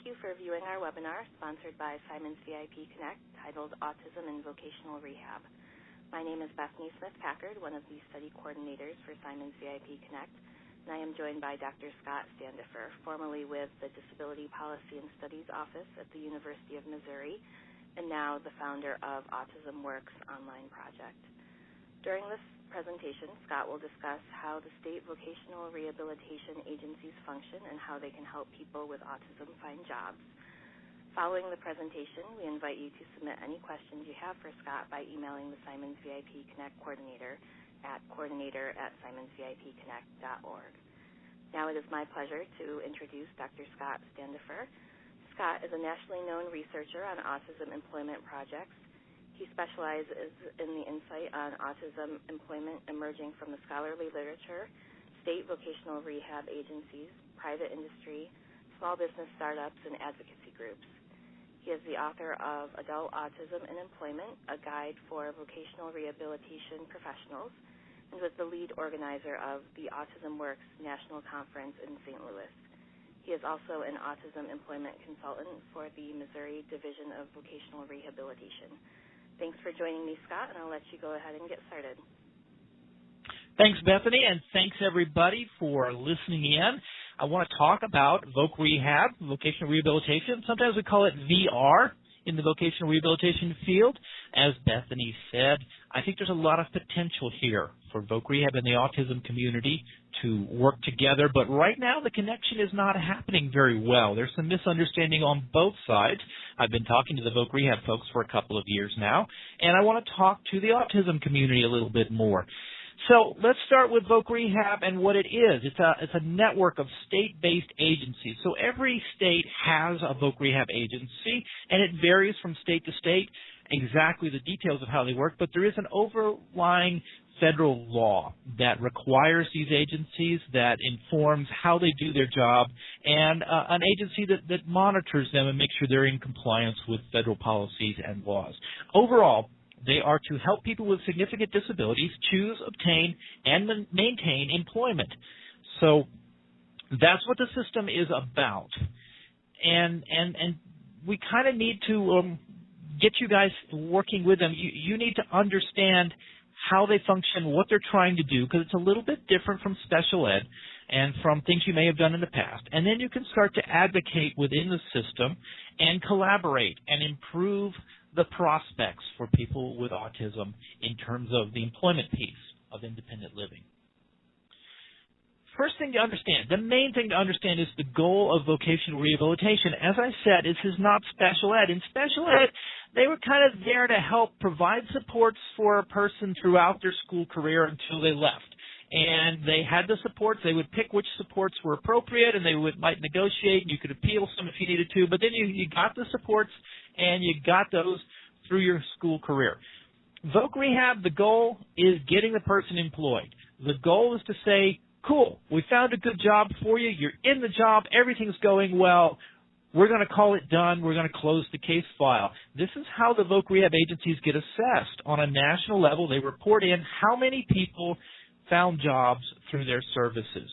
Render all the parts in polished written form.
Thank you for viewing our webinar sponsored by Simon's VIP Connect titled Autism and Vocational Rehab. My name is Bethany Smith-Packard, one of the study coordinators for Simon's VIP Connect, and I am joined by Dr. Scott Standifer, formerly with the Disability Policy and Studies Office at the University of Missouri, and now the founder of Autism Works online project. During this presentation, Scott will discuss how the state vocational rehabilitation agencies function and how they can help people with autism find jobs. Following the presentation, we invite you to submit any questions you have for Scott by emailing the Simon's VIP Connect coordinator at coordinator@simonsvipconnect.org. Now it is my pleasure to introduce Dr. Scott Standifer. Scott is a nationally known researcher on autism employment projects. He specializes in the insight on autism employment emerging from the scholarly literature, state vocational rehab agencies, private industry, small business startups, and advocacy groups. He is the author of Adult Autism and Employment, a guide for vocational rehabilitation professionals, and was the lead organizer of the Autism Works National Conference in St. Louis. He is also an autism employment consultant for the Missouri Division of Vocational Rehabilitation. Thanks for joining me, Scott, and I'll let you go ahead and get started. Thanks, Bethany, and thanks, everybody, for listening in. I want to talk about Voc Rehab, vocational rehabilitation. Sometimes we call it VR in the vocational rehabilitation field. As Bethany said, I think there's a lot of potential here for Voc Rehab and the autism community to work together, but right now the connection is not happening very well. There's some misunderstanding on both sides. I've been talking to the Voc Rehab folks for a couple of years now, and I want to talk to the autism community a little bit more. So let's start with Voc Rehab and what it is. It's a network of state-based agencies. So every state has a Voc Rehab agency, and it varies from state to state exactly the details of how they work, but there is an overlying federal law that requires these agencies, that informs how they do their job, and an agency that monitors them and makes sure they're in compliance with federal policies and laws. Overall, they are to help people with significant disabilities choose, obtain, and maintain employment. So that's what the system is about. And we kind of need to get you guys working with them. You need to understand how they function, what they're trying to do, because it's a little bit different from special ed and from things you may have done in the past. And then you can start to advocate within the system and collaborate and improve the prospects for people with autism in terms of the employment piece of independent living. First thing to understand, the main thing to understand is the goal of vocational rehabilitation. As I said, this is not special ed. In special ed, they were kind of there to help provide supports for a person throughout their school career until they left. And they had the supports. They would pick which supports were appropriate, and they might negotiate, and you could appeal some if you needed to. But then you got the supports, and you got those through your school career. Voc Rehab, the goal is getting the person employed. The goal is to say, cool, we found a good job for you. You're in the job. Everything's going well. We're going to call it done. We're going to close the case file. This is how the Voc Rehab agencies get assessed on a national level. They report in how many people found jobs through their services.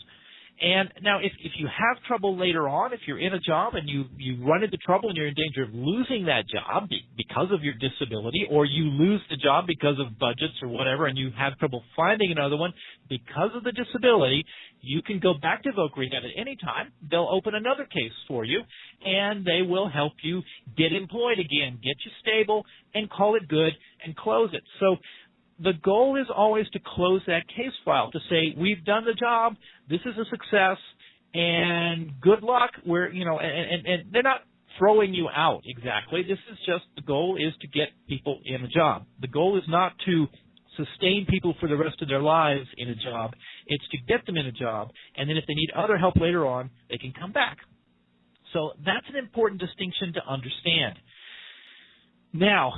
And now if you have trouble later on, if you're in a job and you run into trouble and you're in danger of losing that job because of your disability, or you lose the job because of budgets or whatever, and you have trouble finding another one because of the disability, you can go back to Voc Rehab at any time. They'll open another case for you, and they will help you get employed again, get you stable, and call it good and close it. So the goal is always to close that case file, to say, we've done the job, this is a success, and good luck. And they're not throwing you out exactly. This is just, the goal is to get people in a job. The goal is not to sustain people for the rest of their lives in a job. It's to get them in a job, and then if they need other help later on, they can come back. So that's an important distinction to understand. Now,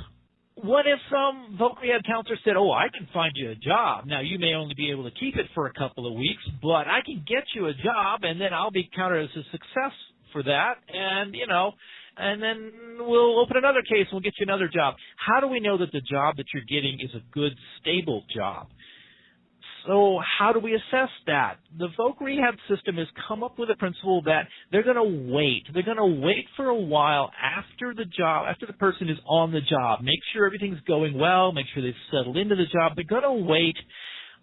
what if some Voc Rehab counselor said, oh, I can find you a job. Now, you may only be able to keep it for a couple of weeks, but I can get you a job, and then I'll be counted as a success for that, and then we'll open another case and we'll get you another job. How do we know that the job that you're getting is a good, stable job? So how do we assess that? The Voc Rehab system has come up with a principle that they're going to wait. They're going to wait for a while after the person is on the job. Make sure everything's going well. Make sure they've settled into the job. They're going to wait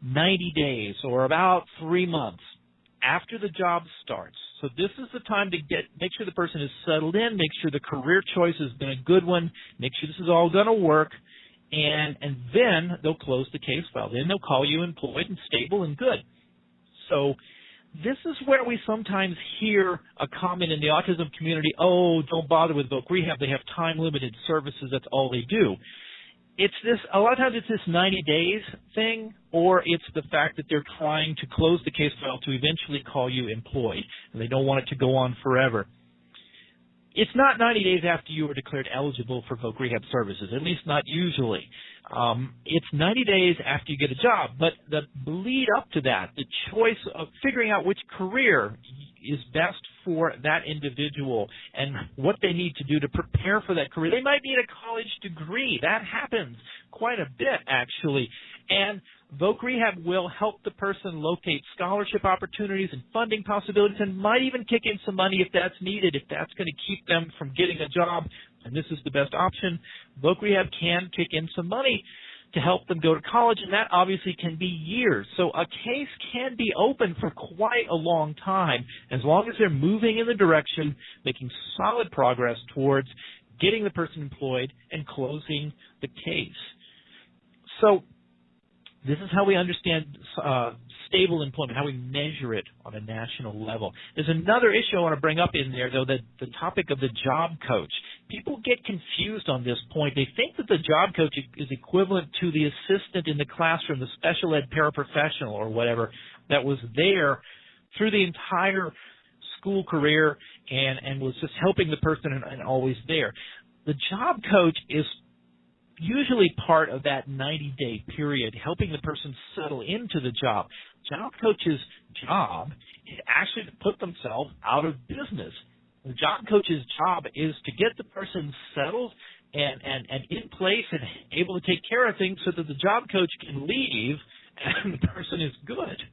90 days or about 3 months after the job starts. So this is the time to make sure the person is settled in, make sure the career choice has been a good one, make sure this is all going to work, and then they'll close the case file. Then they'll call you employed and stable and good. So this is where we sometimes hear a comment in the autism community, oh, don't bother with Voc Rehab. They have time-limited services. That's all they do. A lot of times it's this 90 days thing, or it's the fact that they're trying to close the case file to eventually call you employed, and they don't want it to go on forever. It's not 90 days after you are declared eligible for Voc Rehab services, at least not usually. It's 90 days after you get a job, but the lead up to that, the choice of figuring out which career is best for that individual and what they need to do to prepare for that career. They might need a college degree. That happens quite a bit, actually. And Voc Rehab will help the person locate scholarship opportunities and funding possibilities and might even kick in some money if that's needed, if that's going to keep them from getting a job. And this is the best option. Voc Rehab can kick in some money to help them go to college, and that obviously can be years. So a case can be open for quite a long time as long as they're moving in the direction, making solid progress towards getting the person employed and closing the case. So this is how we understand stable employment, how we measure it on a national level. There's another issue I want to bring up in there, though, the topic of the job coach. People get confused on this point. They think that the job coach is equivalent to the assistant in the classroom, the special ed paraprofessional or whatever that was there through the entire school career and was just helping the person and always there. The job coach is usually part of that 90-day period, helping the person settle into the job. Job coach's job is actually to put themselves out of business. The job coach's job is to get the person settled and in place and able to take care of things so that the job coach can leave and the person is good.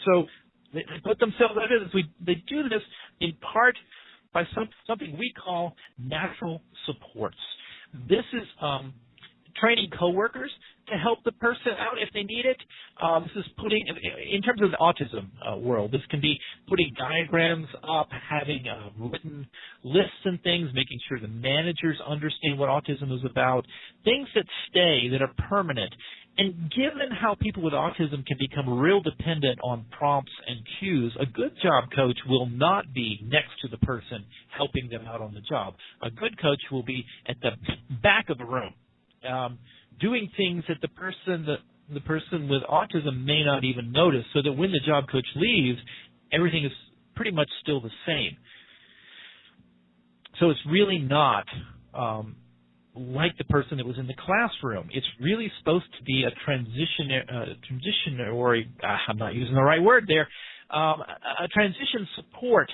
So they put themselves out of business. They do this in part by something we call natural supports. This is training coworkers to help the person out if they need it. This is putting, in terms of the autism world, this can be putting diagrams up, having written lists and things, making sure the managers understand what autism is about, things that stay, that are permanent. And given how people with autism can become real dependent on prompts and cues, a good job coach will not be next to the person helping them out on the job. A good coach will be at the back of the room, doing things that the person with autism may not even notice, so that when the job coach leaves, everything is pretty much still the same. So it's really not like the person that was in the classroom. It's really supposed to be a transitionary, I'm not using the right word there, a transition support.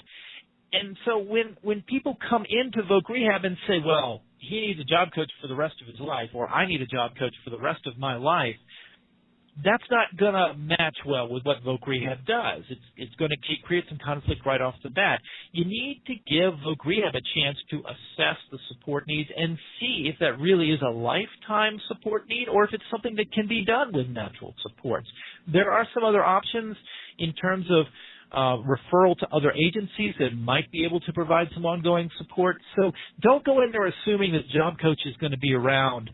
And so when people come into Voc Rehab and say, well, he needs a job coach for the rest of his life, or I need a job coach for the rest of my life, that's not going to match well with what Voc Rehab does. It's going to create some conflict right off the bat. You need to give Voc Rehab a chance to assess the support needs and see if that really is a lifetime support need or if it's something that can be done with natural supports. There are some other options in terms of referral to other agencies that might be able to provide some ongoing support. So don't go in there assuming that job coach is going to be around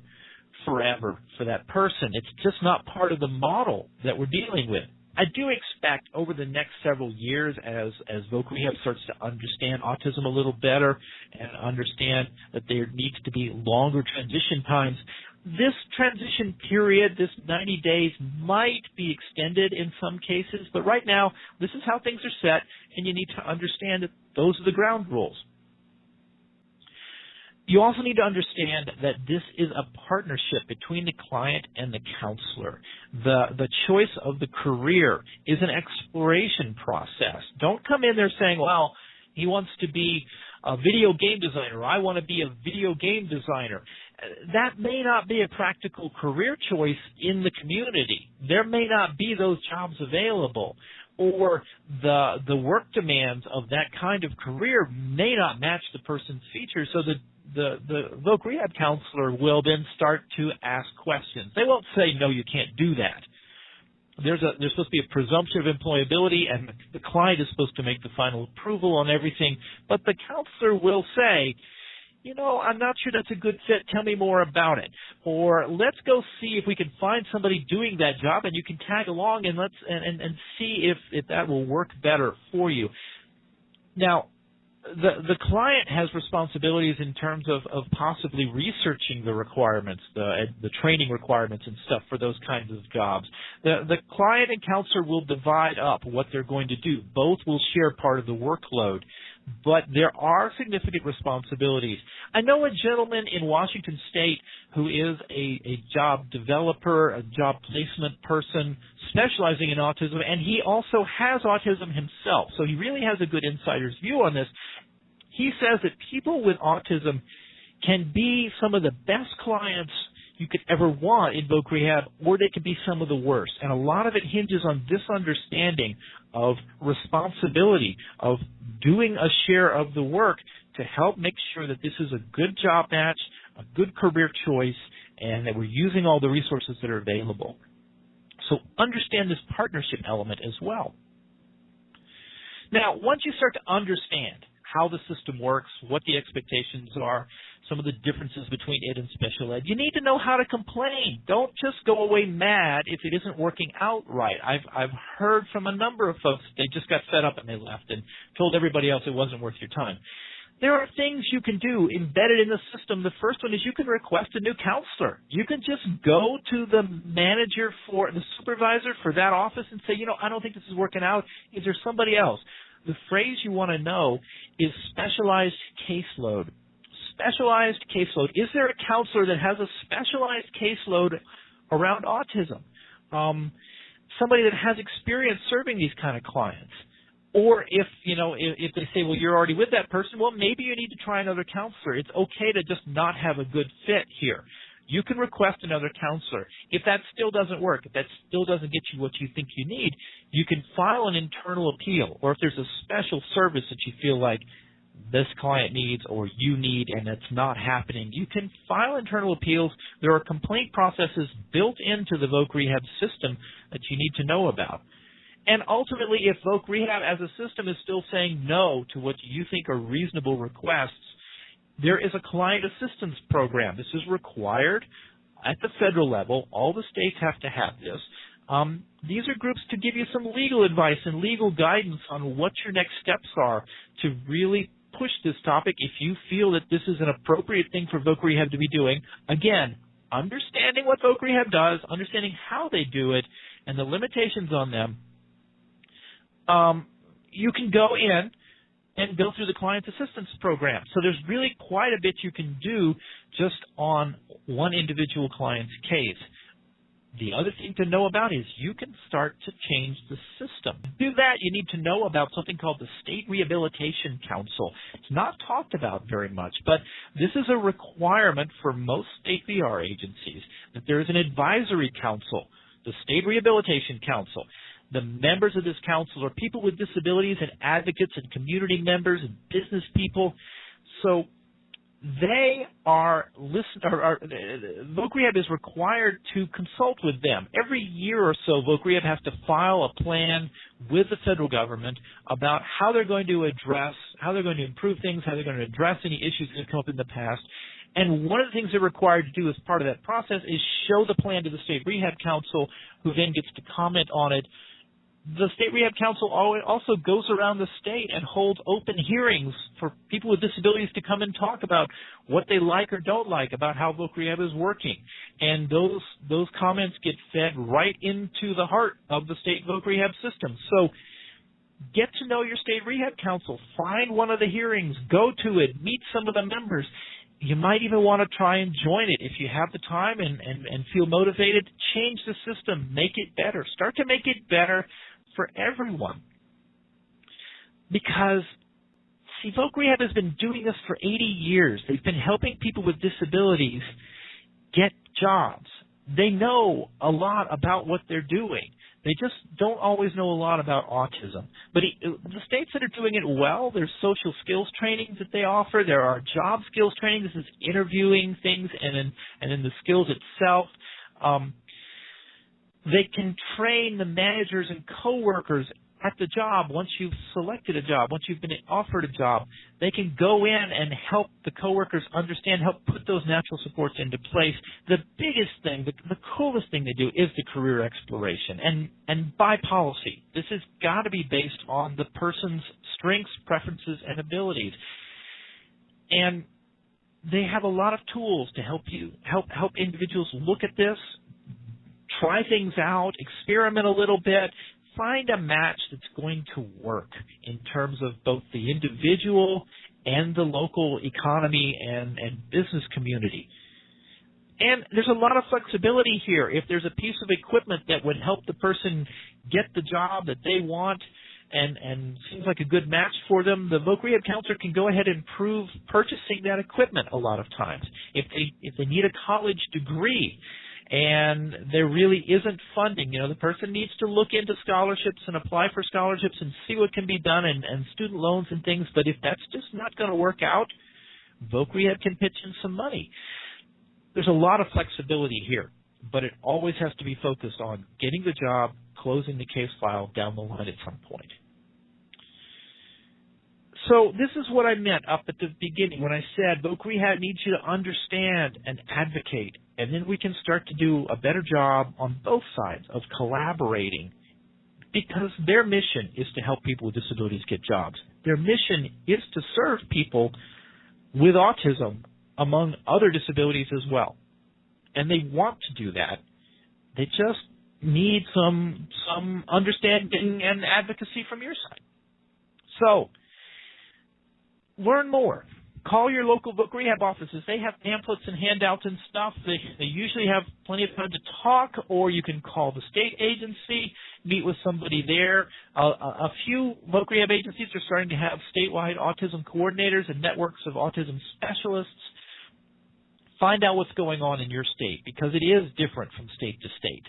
forever for that person. It's just not part of the model that we're dealing with. I do expect over the next several years, as Voc Rehab starts to understand autism a little better and understand that there needs to be longer transition times, this transition period, this 90 days, might be extended in some cases, but right now, this is how things are set, and you need to understand that those are the ground rules. You also need to understand that this is a partnership between the client and the counselor. The choice of the career is an exploration process. Don't come in there saying, well, he wants to be a video game designer, or I want to be a video game designer. that may not be a practical career choice in the community. There may not be those jobs available, or the work demands of that kind of career may not match the person's features. So the Voc Rehab counselor will then start to ask questions. They won't say, no, you can't do that. There's supposed to be a presumption of employability, and the client is supposed to make the final approval on everything. But the counselor will say, I'm not sure that's a good fit. Tell me more about it. Or let's go see if we can find somebody doing that job, and you can tag along and and see if that will work better for you. Now, the client has responsibilities in terms of possibly researching the requirements, the training requirements and stuff for those kinds of jobs. The client and counselor will divide up what they're going to do. Both will share part of the workload, but there are significant responsibilities. I know a gentleman in Washington State who is a job developer, a job placement person specializing in autism, and he also has autism himself, so he really has a good insider's view on this. He says that people with autism can be some of the best clients you could ever want in Voc Rehab, or they can be some of the worst. And a lot of it hinges on this understanding of responsibility, of doing a share of the work to help make sure that this is a good job match, a good career choice, and that we're using all the resources that are available. So understand this partnership element as well. Now, once you start to understand how the system works, what the expectations are, some of the differences between it and special ed, you need to know how to complain. Don't just go away mad if it isn't working out right. I've heard from a number of folks, they just got fed up and they left and told everybody else it wasn't worth your time. There are things you can do embedded in the system. The first one is you can request a new counselor. You can just go to the manager for the supervisor for that office and say, I don't think this is working out. Is there somebody else? The phrase you want to know is specialized caseload. Specialized caseload. Is there a counselor that has a specialized caseload around autism? Somebody that has experience serving these kind of clients. Or if they say, well, you're already with that person, well, maybe you need to try another counselor. It's okay to just not have a good fit here. You can request another counselor. If that still doesn't work, if that still doesn't get you what you think you need, you can file an internal appeal. Or if there's a special service that you feel like this client needs or you need and it's not happening, you can file internal appeals. There are complaint processes built into the Voc Rehab system that you need to know about. And ultimately, if Voc Rehab as a system is still saying no to what you think are reasonable requests, there is a client assistance program. This is required at the federal level. All the states have to have this. These are groups to give you some legal advice and legal guidance on what your next steps are to really push this topic if you feel that this is an appropriate thing for Voc Rehab to be doing. Again, understanding what Voc Rehab does, understanding how they do it, and the limitations on them. You can go in and go through the client assistance program. So there's really quite a bit you can do just on one individual client's case. The other thing to know about is you can start to change the system. To do that, you need to know about something called the State Rehabilitation Council. It's not talked about very much, but this is a requirement for most state VR agencies, that there is an advisory council, the State Rehabilitation Council. The members of this council are people with disabilities and advocates and community members and business people. So they are Voc Rehab is required to consult with them. Every year or so, Voc Rehab has to file a plan with the federal government about how they're going to improve things, how they're going to address any issues that have come up in the past. And one of the things they're required to do as part of that process is show the plan to the State Rehab Council, who then gets to comment on it. The State Rehab Council also goes around the state and holds open hearings for people with disabilities to come and talk about what they like or don't like about how Voc Rehab is working. And those comments get fed right into the heart of the state Voc Rehab system. So get to know your State Rehab Council. Find one of the hearings. Go to it. Meet some of the members. You might even want to try and join it if you have the time and feel motivated. Change the system. Make it better. Start to make it better for everyone. Because See, Voc Rehab has been doing this for 80 years. They've been helping people with disabilities get jobs. They know a lot about what they're doing. They just don't always know a lot about autism. But the states that are doing it well, there's social skills trainings that they offer. There are job skills training. This is interviewing things, and in the skills itself. They can train the managers and coworkers at the job once you've selected a job, once you've been offered a job. They can go in and help the coworkers understand, help put those natural supports into place. The biggest thing, the coolest thing they do is the career exploration. And by policy, this has got to be based on the person's strengths, preferences, and abilities. And they have a lot of tools to help individuals look at this, try things out, experiment a little bit, find a match that's going to work in terms of both the individual and the local economy and business community. And there's a lot of flexibility here. If there's a piece of equipment that would help the person get the job that they want and seems like a good match for them, the Voc Rehab counselor can go ahead and approve purchasing that equipment a lot of times. If they need a college degree, and there really isn't funding. The person needs to look into scholarships and apply for scholarships and see what can be done and student loans and things. But if that's just not going to work out, Voc Rehab can pitch in some money. There's a lot of flexibility here, but it always has to be focused on getting the job, closing the case file down the line at some point. So this is what I meant up at the beginning when I said Voc Rehab needs you to understand and advocate, and then we can start to do a better job on both sides of collaborating, because their mission is to help people with disabilities get jobs. Their mission is to serve people with autism among other disabilities as well. And they want to do that. They just need some understanding and advocacy from your side. So, learn more. Call your local Voc Rehab offices. They have pamphlets and handouts and stuff. They usually have plenty of time to talk, or you can call the state agency, meet with somebody there. A few Voc Rehab agencies are starting to have statewide autism coordinators and networks of autism specialists. Find out what's going on in your state, because it is different from state to state.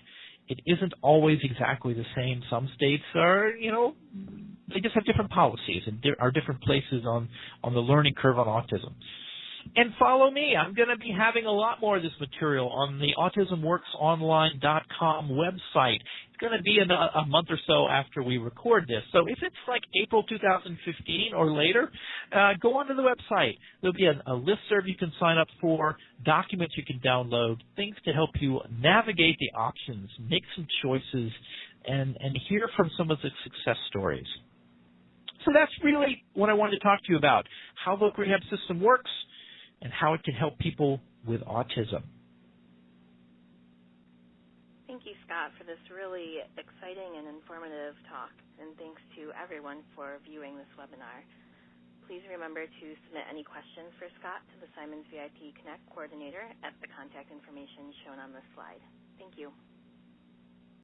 It isn't always exactly the same. Some states are, they just have different policies and there are different places on the learning curve on autism. And follow me. I'm going to be having a lot more of this material on the AutismWorksOnline.com website. It's going to be a month or so after we record this. So if it's like April 2015 or later, go onto the website. There'll be a listserv you can sign up for, documents you can download, things to help you navigate the options, make some choices, and hear from some of the success stories. So that's really what I wanted to talk to you about, how the Voc Rehab system works and how it can help people with autism. Thank you, Scott, for this really exciting and informative talk, and thanks to everyone for viewing this webinar. Please remember to submit any questions for Scott to the Simons VIP Connect coordinator at the contact information shown on this slide. Thank you.